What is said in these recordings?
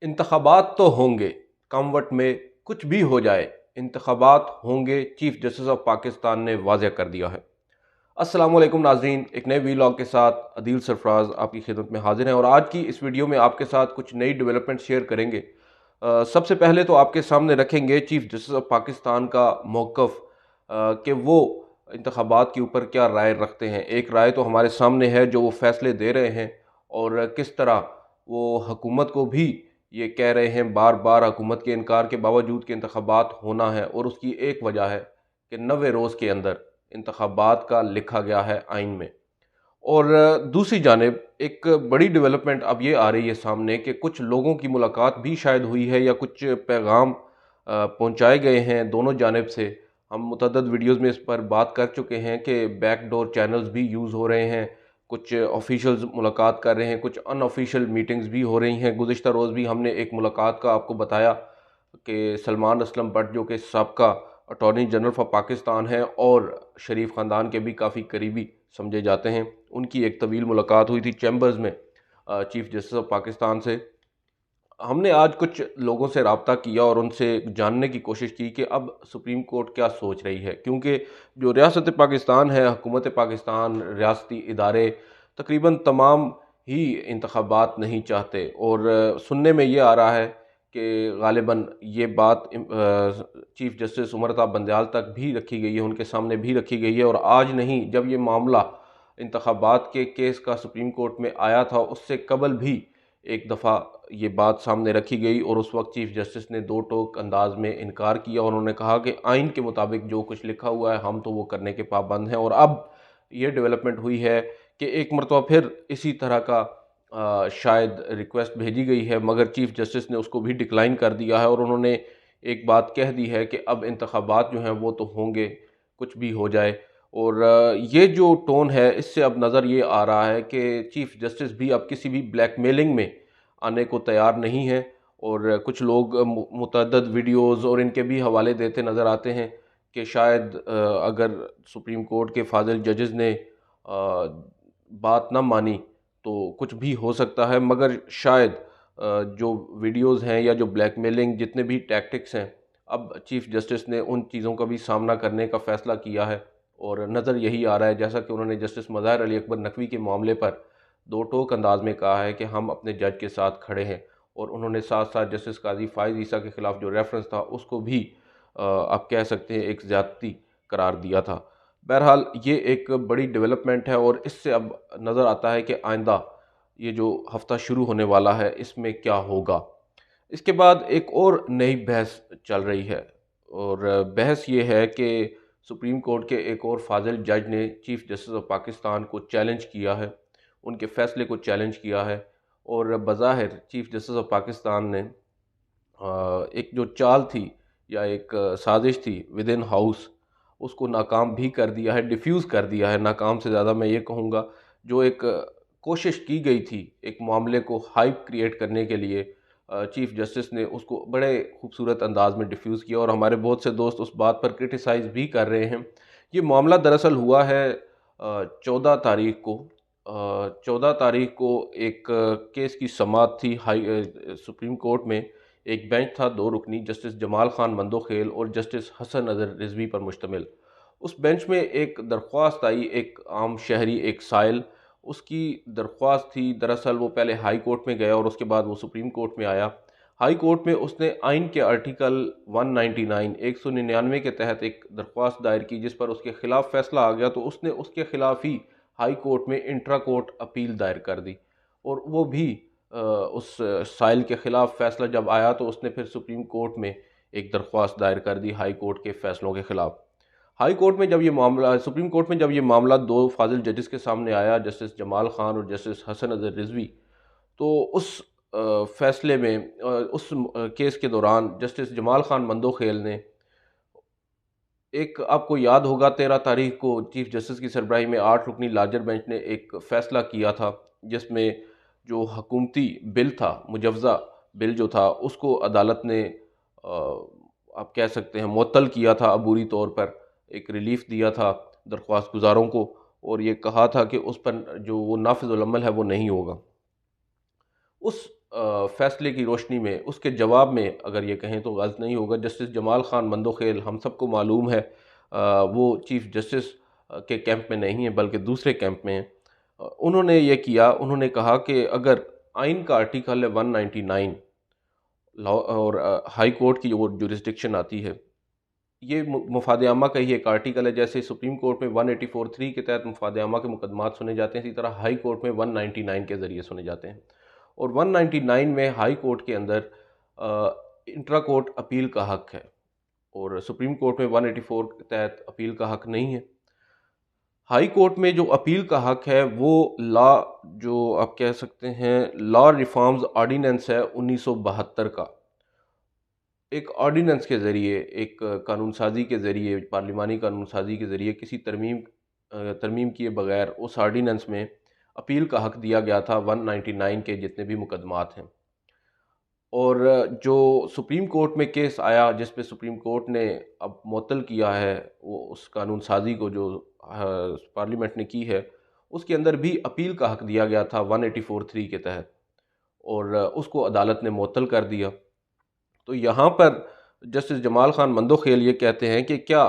इंतखाबात तो होंगे, कमवट में कुछ भी हो जाए, इंतखाबात होंगे, चीफ जस्टिस ऑफ पाकिस्तान ने वाज़ेह कर दिया है। अस्सलाम वालेकुम नाज़रीन, एक नए वीलॉग के साथ अदील सरफराज आपकी खिदमत में हाजिर हैं और आज की इस वीडियो में आपके साथ कुछ नई डेवलपमेंट शेयर करेंगे। सबसे पहले तो आपके सामने रखेंगे चीफ जस्टिस ऑफ पाकिस्तान का मौक़िफ़ कि वो इंतखाबात के ऊपर क्या राय रखते हैं। एक राय तो हमारे सामने है जो वो फ़ैसले दे रहे हैं और किस तरह वो हुकूमत को भी ये कह रहे हैं बार बार हुकूमत के इनकार के बावजूद कि इंतखाबात होना है, और उसकी एक वजह है कि 90 रोज़ के अंदर इंतखाबात का लिखा गया है आइन में। और दूसरी जानिब एक बड़ी डेवलपमेंट अब ये आ रही है सामने कि कुछ लोगों की मुलाकात भी शायद हुई है या कुछ पैगाम पहुंचाए गए हैं दोनों जानिब से। हम मुतअद्दिद वीडियोस में इस पर बात कर चुके हैं कि बैकडोर चैनल्स भी यूज़ हो रहे हैं, कुछ ऑफिशियल्स मुलाकात कर रहे हैं, कुछ अनऑफिशियल मीटिंग्स भी हो रही हैं। गुज़िश्ता रोज़ भी हमने एक मुलाकात का आपको बताया कि सलमान असलम भट्ट जो कि साबका अटॉर्नी जनरल फॉर पाकिस्तान हैं और शरीफ ख़ानदान के भी काफ़ी करीबी समझे जाते हैं, उनकी एक तवील मुलाकात हुई थी चैम्बर्स में चीफ जस्टिस ऑफ पाकिस्तान से। हमने आज कुछ लोगों से रब्ता किया और उनसे जानने की कोशिश की कि अब सुप्रीम कोर्ट क्या सोच रही है, क्योंकि जो रियासत पाकिस्तान है, हुकूमत पाकिस्तान, रियासती इदारे तकरीबन तमाम ही इंतखाबात नहीं चाहते। और सुनने में ये आ रहा है कि गालिबन ये बात चीफ जस्टिस उमर बंदयाल तक भी रखी गई है, उनके सामने भी रखी गई है। और आज नहीं, जब ये मामला इंतखाबात के केस का सुप्रीम कोर्ट में आया था, उससे कबल भी एक दफ़ा ये बात सामने रखी गई और उस वक्त चीफ जस्टिस ने दो टोक अंदाज में इनकार किया और उन्होंने कहा कि आइन के मुताबिक जो कुछ लिखा हुआ है हम तो वो करने के पाबंद हैं। और अब ये डेवलपमेंट हुई है कि एक मरतबा फिर इसी तरह का शायद रिक्वेस्ट भेजी गई है, मगर चीफ जस्टिस ने उसको भी डिक्लाइन कर दिया है और उन्होंने एक बात कह दी है कि अब इंतखाबात जो हैं वो तो होंगे, कुछ भी हो जाए। और ये जो टोन है, इससे अब नज़र ये आ रहा है कि चीफ जस्टिस भी अब किसी भी ब्लैकमेलिंग में आने को तैयार नहीं है। और कुछ लोग मुतअद्दिद वीडियोज़ और इनके भी हवाले देते नज़र आते हैं कि शायद अगर सुप्रीम कोर्ट के फाजिल जजेस ने बात ना मानी तो कुछ भी हो सकता है। मगर शायद जो वीडियोज़ हैं या जो ब्लैकमेलिंग जितने भी टैक्टिक्स हैं, अब चीफ जस्टिस ने उन चीज़ों का भी सामना करने का फ़ैसला किया है। और नज़र यही आ रहा है, जैसा कि उन्होंने जस्टिस मज़ाहिर अली अकबर नकवी के मामले पर दो टोक अंदाज में कहा है कि हम अपने जज के साथ खड़े हैं। और उन्होंने साथ साथ जस्टिस काजी फ़ाइज़ ईसा के ख़िलाफ़ जो रेफरेंस था उसको भी आप कह सकते हैं एक ज़्यादती करार दिया था। बहरहाल ये एक बड़ी डेवलपमेंट है और इससे अब नज़र आता है कि आइंदा ये जो हफ़्ता शुरू होने वाला है इसमें क्या होगा। इसके बाद एक और नई बहस चल रही है और बहस ये है कि सुप्रीम कोर्ट के एक और फाजिल जज ने चीफ जस्टिस ऑफ पाकिस्तान को चैलेंज किया है, उनके फ़ैसले को चैलेंज किया है। और बज़ाहिर चीफ जस्टिस ऑफ पाकिस्तान ने एक जो चाल थी या एक साजिश थी विद इन हाउस, उसको नाकाम भी कर दिया है, डिफ्यूज़ कर दिया है। नाकाम से ज़्यादा मैं ये कहूँगा, जो एक कोशिश की गई थी एक मामले को हाइप क्रिएट करने के लिए, चीफ जस्टिस ने उसको बड़े खूबसूरत अंदाज में डिफ्यूज़ किया। और हमारे बहुत से दोस्त उस बात पर क्रिटिसाइज़ भी कर रहे हैं। ये मामला दरअसल हुआ है 14 तारीख को। 14 तारीख को एक केस की समाअत थी सुप्रीम कोर्ट में। एक बेंच था दो रुकनी, जस्टिस जमाल खान मंदोखेल और जस्टिस हसन नज़र रिजवी पर मुश्तमिल। उस बेंच में एक दरख्वास्त आई, एक आम शहरी, एक साइल, उसकी दरख्वास्त थी। दरअसल वो पहले हाई कोर्ट में गया और उसके बाद वो सुप्रीम कोर्ट में आया। हाई कोर्ट में उसने आइन के आर्टिकल 199 199 के तहत एक दरख्वास्त दायर की, जिस पर उसके खिलाफ फैसला आ गया तो उसने उसके खिलाफ ही हाई कोर्ट में इंट्रा कोर्ट अपील दायर कर दी। और वो भी उस साइल के ख़िलाफ़ फ़ैसला जब आया तो उसने फिर सुप्रीम कोर्ट में एक दरख्वास्त दायर कर दी हाई कोर्ट के फ़ैसलों के ख़िलाफ़। हाई कोर्ट में जब ये मामला सुप्रीम कोर्ट में जब ये मामला दो फाजिल जजेस के सामने आया, जस्टिस जमाल खान और जस्टिस हसन अज़हर रिजवी, तो उस फ़ैसले में उस केस के दौरान जस्टिस जमाल खान मंदोखेल ने एक, आपको याद होगा, 13 तारीख को चीफ जस्टिस की सरबराही में 8 रुकनी लार्जर बेंच ने एक फ़ैसला किया था, जिसमें जो हकूमती बिल था, मुजवज़ा बिल जो था, उसको अदालत ने आप कह सकते हैं मुअत्तल किया था अबूरी तौर पर। एक रिलीफ़ दिया था दरख्वास्त गुज़ारों को और ये कहा था कि उस पर जो वो नाफ़िज़ुल अमल है वो नहीं होगा। उस फैसले की रोशनी में, उसके जवाब में अगर ये कहें तो गलत नहीं होगा, जस्टिस जमाल खान मंदोखेल, हम सबको मालूम है वो चीफ़ जस्टिस के कैंप में नहीं है बल्कि दूसरे कैंप में हैं। उन्होंने ये किया, उन्होंने कहा कि अगर आइन का आर्टिकल है 199 लॉ और हाई कोर्ट की वो जुरिस्डिक्शन आती है, ये मुफाद आमा का ही एक आर्टिकल है। जैसे सुप्रीम कोर्ट में 184(3) के तहत मुफाद आमा के मुकदमात सुने जाते हैं, इसी तरह हाई कोर्ट में 199 के ज़रिए सुने जाते हैं। और 199 में हाई कोर्ट के अंदर इंट्रा कोर्ट अपील का हक है और सुप्रीम कोर्ट में 184 के तहत अपील का हक नहीं है। हाई कोर्ट में जो अपील का हक है वो लॉ, जो आप कह सकते हैं लॉ रिफॉर्म्स ऑर्डिनेंस है 1972 का, एक ऑर्डिनेंस के ज़रिए, एक कानून साजी के ज़रिए, पार्लिमानी कानून साजी के ज़रिए किसी तरमीम किए बगैर उस ऑर्डिनेंस में अपील का हक दिया गया था 199 के जितने भी मुकदमात हैं। और जो सुप्रीम कोर्ट में केस आया जिस पे सुप्रीम कोर्ट ने अब मुअत्तल किया है वो उस कानून साजी को जो पार्लियामेंट ने की है, उसके अंदर भी अपील का हक दिया गया था 184(3) के तहत, और उसको अदालत ने मुअत्तल कर दिया। तो यहाँ पर जस्टिस जमाल खान मंदोखेल ये कहते हैं कि क्या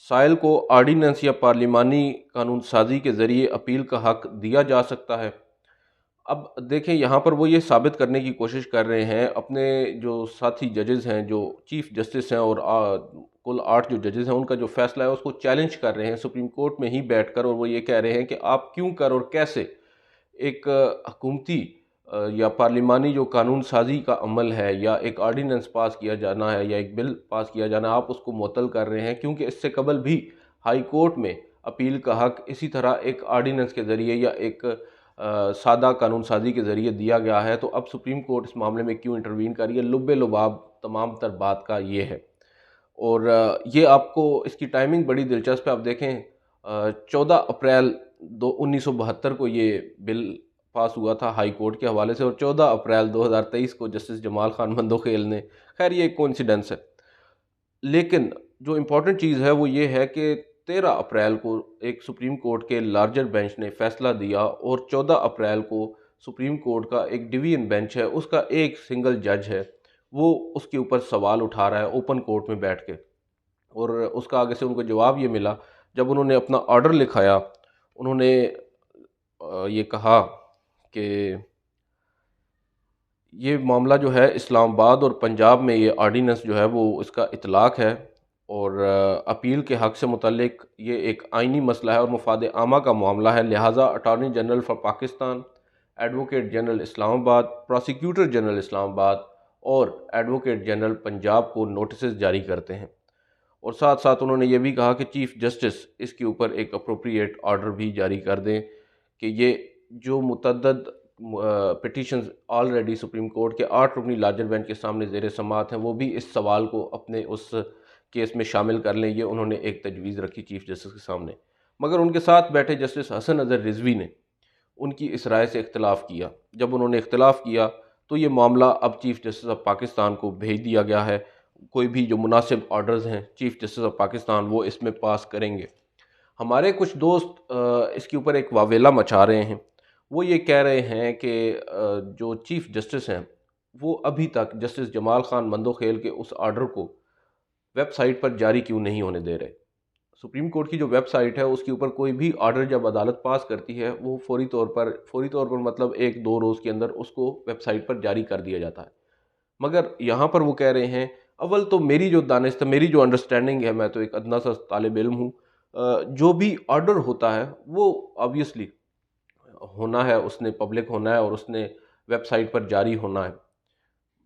साइल को आर्डीनेंस या पार्लिमानी कानून साजी के ज़रिए अपील का हक दिया जा सकता है। अब देखें, यहाँ पर वो ये साबित करने की कोशिश कर रहे हैं, अपने जो साथी जजेस हैं, जो चीफ जस्टिस हैं और कुल 8 जो जजेस हैं, उनका जो फैसला है उसको चैलेंज कर रहे हैं सुप्रीम कोर्ट में ही बैठकर, और वो ये कह रहे हैं कि आप क्यों कर और कैसे एक हुकूमती या पार्लिमानी जो कानून साजी का अमल है या एक आर्डीनेंस पास किया जाना है या एक बिल पास किया जाना है, आप उसको मुअत्तल कर रहे हैं, क्योंकि इससे कबल भी हाई कोर्ट में अपील का हक इसी तरह एक आर्डीनेंस के ज़रिए या एक सादा कानून साजी के ज़रिए दिया गया है। तो अब सुप्रीम कोर्ट इस मामले में क्यों इंटरवीन कर रही है? लुब्बे लुबाब तमाम तर बात का ये है। और ये आपको इसकी टाइमिंग बड़ी दिलचस्प है। आप देखें, 14 अप्रैल 1972 को ये बिल पास हुआ था हाई कोर्ट के हवाले से, और 14 अप्रैल 2023 को जस्टिस जमाल खान मंदोखेल ने, खैर ये एक कोइंसिडेंस है, लेकिन जो इम्पोर्टेंट चीज़ है वो ये है कि 13 अप्रैल को एक सुप्रीम कोर्ट के लार्जर बेंच ने फैसला दिया, और 14 अप्रैल को सुप्रीम कोर्ट का एक डिवीजन बेंच है, उसका एक सिंगल जज है, वो उसके ऊपर सवाल उठा रहा है ओपन कोर्ट में बैठ के। और उसका आगे से उनको जवाब ये मिला, जब उन्होंने अपना ऑर्डर लिखाया, उन्होंने ये कहा कि ये मामला जो है इस्लामाबाद और पंजाब में ये आर्डीनेंस जो है वो इसका इतलाक़ है, और अपील के हक़ से मुतल्लिक ये एक आइनी मसला है और मुफाद आमा का मामला है, लिहाजा attorney general for Pakistan, advocate general Islamabad, prosecutor general Islamabad और एडवोकेट जनरल पंजाब को नोटिस जारी करते हैं। और साथ साथ उन्होंने ये भी कहा कि चीफ़ जस्टिस इसके ऊपर एक अप्रोप्रिएट ऑर्डर भी जारी कर दें कि ये जो मुतअद्दद पिटीशंस ऑलरेडी सुप्रीम कोर्ट के 8 रुकनी लार्जर बेंच के सामने ज़ेर समाअत हैं, वो भी इस सवाल को अपने उस केस में शामिल कर लें। ये उन्होंने एक तजवीज़ रखी चीफ़ जस्टिस के सामने, मगर उनके साथ बैठे जस्टिस हसन अज़हर रिजवी ने उनकी इस राय से इख्तलाफ किया। जब उन्होंने इख्तलाफ किया तो ये मामला अब चीफ़ जस्टिस ऑफ पाकिस्तान को भेज दिया गया है। कोई भी जो मुनासिब ऑर्डर्स हैं चीफ़ जस्टिस ऑफ पाकिस्तान वो इसमें पास करेंगे। हमारे कुछ दोस्त इसके ऊपर एक वावेला मचा रहे हैं। वो ये कह रहे हैं कि जो चीफ़ जस्टिस हैं वो अभी तक जस्टिस जमाल खान मंदोखेल के उस ऑर्डर को वेबसाइट पर जारी क्यों नहीं होने दे रहे। सुप्रीम कोर्ट की जो वेबसाइट है उसके ऊपर कोई भी ऑर्डर जब अदालत पास करती है वो फौरी तौर पर मतलब 1-2 रोज़ के अंदर उसको वेबसाइट पर जारी कर दिया जाता है। मगर यहाँ पर वो कह रहे हैं, अव्वल तो मेरी जो दानिश, मेरी जो अंडरस्टैंडिंग है, मैं तो एक अदना सा तालिब इल्म हूँ, जो भी ऑर्डर होता है वो ऑब्वियसली होना है, उसने पब्लिक होना है और उसने वेबसाइट पर जारी होना है।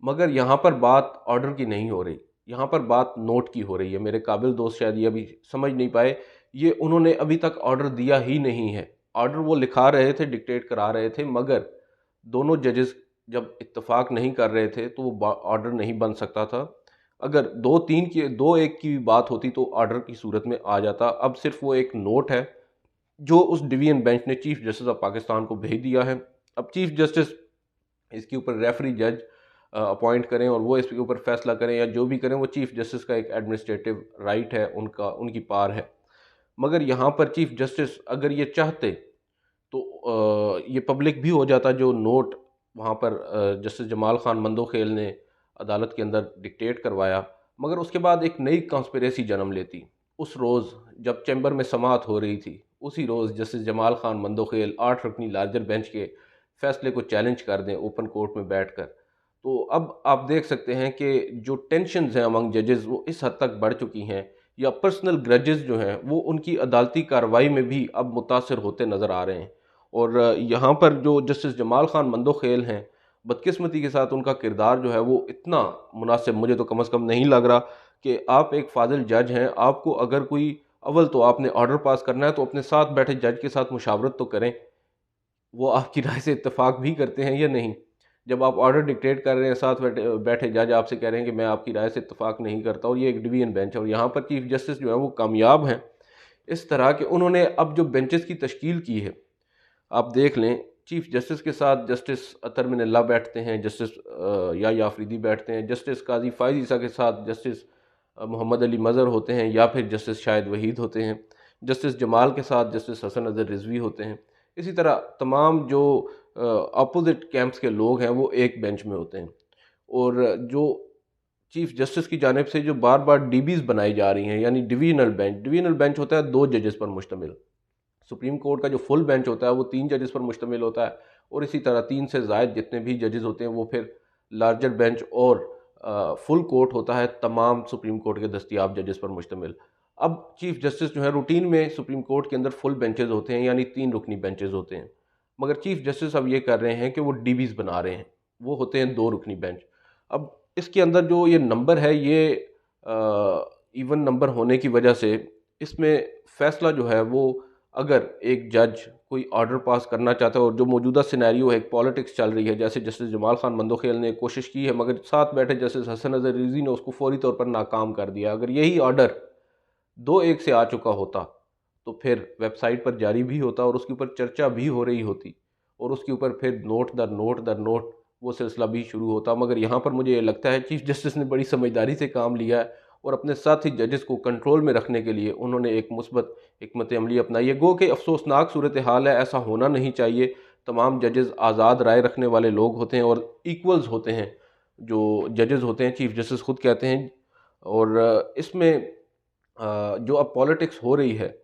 मगर यहाँ पर बात ऑर्डर की नहीं हो रही, यहाँ पर बात नोट की हो रही है। मेरे काबिल दोस्त शायद ये अभी समझ नहीं पाए, ये उन्होंने अभी तक ऑर्डर दिया ही नहीं है। ऑर्डर वो लिखा रहे थे, डिक्टेट करा रहे थे, मगर दोनों जजेस जब इत्तेफाक नहीं कर रहे थे तो वो ऑर्डर नहीं बन सकता था। अगर 2-1 की भी बात होती तो ऑर्डर की सूरत में आ जाता। अब सिर्फ वो एक नोट है जो उस डिवीजन बेंच ने चीफ जस्टिस ऑफ पाकिस्तान को भेज दिया है। अब चीफ जस्टिस इसके ऊपर रेफरी जज अपॉइंट करें और वो इसके ऊपर फैसला करें या जो भी करें, वो चीफ जस्टिस का एक एडमिनिस्ट्रेटिव राइट है, उनकी पार है। मगर यहाँ पर चीफ जस्टिस अगर ये चाहते तो ये पब्लिक भी हो जाता जो नोट वहाँ पर जस्टिस जमाल खान मंदोखेल ने अदालत के अंदर डिक्टेट करवाया, मगर उसके बाद एक नई कॉन्स्पिरेसी जन्म लेती। उस रोज़ जब चैम्बर में समाअत हो रही थी, उसी रोज़ जस्टिस जमाल खान मंदोखेल 8 रुकनी लार्जर बेंच के फैसले को चैलेंज कर दें ओपन कोर्ट में बैठकर। तो अब आप देख सकते हैं कि जो टेंशन्स हैं अमंग जजेस वो इस हद तक बढ़ चुकी हैं, या पर्सनल ग्रजेस जो हैं वो उनकी अदालती कार्रवाई में भी अब मुतासर होते नज़र आ रहे हैं। और यहाँ पर जो जस्टिस जमाल खान मंदोखेल हैं, बदकिस्मती के साथ उनका किरदार जो है वो इतना मुनासिब मुझे तो कम से कम नहीं लग रहा कि आप एक फाजिल जज हैं। आपको अगर कोई अव्वल तो आपने ऑर्डर पास करना है तो अपने साथ बैठे जज के साथ मुशावरत तो करें, वो आपकी राय से इत्तेफाक भी करते हैं या नहीं। जब आप ऑर्डर डिक्टेट कर रहे हैं, साथ बैठे बैठे जज आपसे कह रहे हैं कि मैं आपकी राय से इत्तेफाक नहीं करता, और ये एक डिवीजन बेंच है और यहाँ पर चीफ जस्टिस जो है वो कामयाब हैं इस तरह के उन्होंने अब जो बेंचेस की तश्कील की है। आप देख लें, चीफ जस्टिस के साथ जस्टिस अतर मिनल्ला बैठते हैं, जस्टिस या अफरीदी बैठते हैं, जस्टिस काजी फायज ईसा के साथ जस्टिस मोहम्मद अली मज़हर होते हैं, या फिर जस्टिस शाहिद वहीद होते हैं, जस्टिस जमाल के साथ जस्टिस हसन अज़हर रिजवी होते हैं। इसी तरह तमाम जो अपोजिट कैंप्स के लोग हैं वो एक बेंच में होते हैं। और जो चीफ जस्टिस की जानिब से जो बार बार डीबीज बनाई जा रही हैं, यानी डिवीजनल बेंच होता है 2 जजेस पर मुश्तमिल। सुप्रीम कोर्ट का जो फुल बेंच होता है वो 3 जजेस पर मुश्तमिल होता है, और इसी तरह 3 से ज़ायद जितने भी जजेस होते हैं वो फिर लार्जर बेंच और फुल कोर्ट होता है तमाम सुप्रीम कोर्ट के दस्तियाब जजेस पर मुश्तमिल। अब चीफ जस्टिस जो है रूटीन में सुप्रीम कोर्ट के अंदर फुल बेंचेस होते हैं, यानी 3 रुकनी बेंचेस होते हैं, मगर चीफ जस्टिस अब ये कर रहे हैं कि वो डीबीज बना रहे हैं, वो होते हैं 2 रुकनी बेंच। अब इसके अंदर जो ये नंबर है ये इवन नंबर होने की वजह से इसमें फ़ैसला जो है वो, अगर एक जज कोई ऑर्डर पास करना चाहता है और जो मौजूदा सिनेरियो है, एक पॉलिटिक्स चल रही है, जैसे जस्टिस जमाल खान मंदोखेल ने कोशिश की है मगर साथ बैठे जस्टिस हसन अज़हर रिजवी ने उसको फौरी तौर पर नाकाम कर दिया। अगर यही ऑर्डर 2-1 से आ चुका होता तो फिर वेबसाइट पर जारी भी होता और उसके ऊपर चर्चा भी हो रही होती, और उसके ऊपर फिर नोट दर नोट दर नोट वो सिलसिला भी शुरू होता। मगर यहाँ पर मुझे ये लगता है चीफ जस्टिस ने बड़ी समझदारी से काम लिया है, और अपने साथी जजेस को कंट्रोल में रखने के लिए उन्होंने एक मुस्बत हिकमत अमली अपनाई है। गो कि अफसोसनाक सूरत हाल है, ऐसा होना नहीं चाहिए। तमाम जजेस आज़ाद राय रखने वाले लोग होते हैं और इक्वल्स होते हैं जो जजेस होते हैं, चीफ जस्टिस खुद कहते हैं। और इसमें जो अब पॉलिटिक्स हो रही है,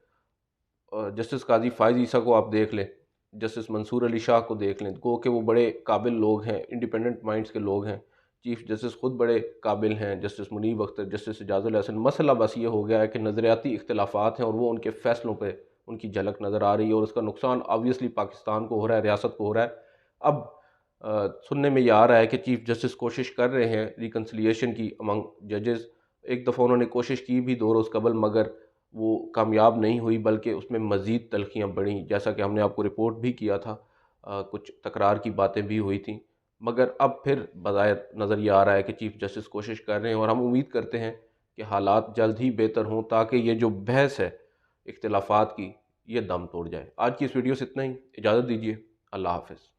जस्टिस काजी फायज ईसा को आप देख लें, जस्टिस मंसूर अली शाह को देख लें, गो कि वो बड़े काबिल लोग हैं, इंडिपेंडेंट माइंड्स के लोग हैं। चीफ जस्टिस खुद बड़े काबिल हैं, जस्टिस मुनीब अख्तर, जस्टिस एजाजुल हसन। मसला बस ये हो गया है कि नज़रियाती इख्तलाफात हैं और वो उनके फ़ैसलों पे उनकी झलक नज़र आ रही है, और उसका नुकसान ऑब्वियसली पाकिस्तान को हो रहा है, रियासत को हो रहा है। अब सुनने में ये आ रहा है कि चीफ जस्टिस कोशिश कर रहे हैं रिकन्सिलिएशन की अमंग जजेस। एक दफ़ा उन्होंने कोशिश की भी 2 रोज़ कबल, मगर वो कामयाब नहीं हुई, बल्कि उसमें मज़ीद तलखियाँ बढ़ीं, जैसा कि हमने आपको रिपोर्ट भी किया था। कुछ तकरार की बातें भी हुई थी, मगर अब फिर बज़ाहिर नज़र ये आ रहा है कि चीफ जस्टिस कोशिश कर रहे हैं, और हम उम्मीद करते हैं कि हालात जल्द ही बेहतर हों, ताकि ये जो बहस है इख्तिलाफ़ात की, ये दम तोड़ जाए। आज की इस वीडियो से इतना ही, इजाज़त दीजिए, अल्लाह हाफ़िज़।